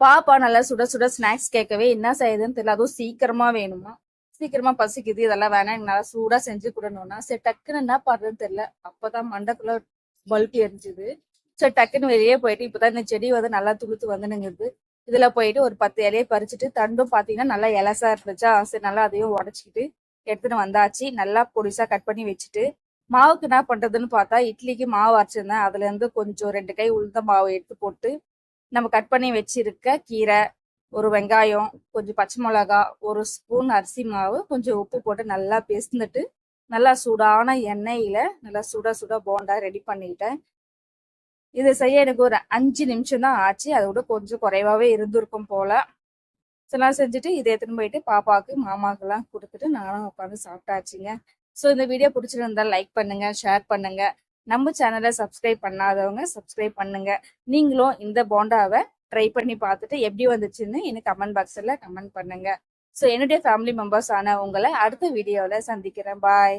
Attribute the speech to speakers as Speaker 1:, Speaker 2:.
Speaker 1: பாப்பா நல்லா சுட சுட ஸ்நாக்ஸ் கேட்கவே என்ன செய்யுதுன்னு தெரியல. அதுவும் சீக்கிரமா வேணுமா, சீக்கிரமா பசிக்குது, இதெல்லாம் வேணாம் எனக்கு நல்லா சூடா செஞ்சு கொடுணும்னா சரி டக்குன்னு என்ன பண்றதுன்னு தெரியல. அப்பதான் மண்டக்குள்ள பல்ப் எரிஞ்சுது. சரி டக்குன்னு வெளியே போயிட்டு இப்பதான் இந்த செடி வந்து நல்லா துளுத்து வந்துனுங்குது. இதுல போயிட்டு ஒரு 10 இலையை பறிச்சுட்டு தண்டும் பாத்தீங்கன்னா நல்லா இலசா இருந்துச்சா, சரி நல்லா அதையும் உடச்சிக்கிட்டு எடுத்துட்டு வந்தாச்சு. நல்லா பொடிசா கட் பண்ணி வச்சுட்டு மாவுக்கு என்ன பண்றதுன்னு பார்த்தா இட்லிக்கு மாவு அரைச்சிருந்தேன். அதுல இருந்து கொஞ்சம் 2 கை உளுந்த மாவு எடுத்து போட்டு நம்ம கட் பண்ணி வச்சிருக்க கீரை, ஒரு வெங்காயம், கொஞ்சம் பச்சை மிளகா, ஒரு ஸ்பூன் அரிசி மாவு, கொஞ்சம் உப்பு போட்டு நல்லா பிசைஞ்சிட்டு நல்லா சூடான எண்ணெயில நல்லா சுட சுட போண்டா ரெடி பண்ணிட்டேன். இதை செய்ய எனக்கு ஒரு 5 நிமிஷம் தான் ஆச்சு. அதை விட கொஞ்சம் குறைவாவே இருந்திருக்கும் போல. இதெல்லாம் செஞ்சுட்டு இதை எடுத்துன்னு போயிட்டு பாப்பாவுக்கு மாமாக்கெல்லாம் கொடுத்துட்டு நானும் உட்காந்து சாப்பிட்டாச்சுங்க. ஸோ இந்த வீடியோ பிடிச்சிருந்தா லைக் பண்ணுங்க, ஷேர் பண்ணுங்க. நம்ம சேனலை சப்ஸ்கிரைப் பண்ணாதவங்க சப்ஸ்கிரைப் பண்ணுங்க. நீங்களும் இந்த போண்டாவை ட்ரை பண்ணி பார்த்துட்டு எப்படி வந்துச்சுன்னு எனக்கு கமெண்ட் பாக்ஸில் கமெண்ட் பண்ணுங்க. ஸோ என்னுடைய ஃபேமிலி மெம்பர்ஸ் ஆன உங்களை அடுத்த வீடியோவில் சந்திக்கிறேன். பாய்.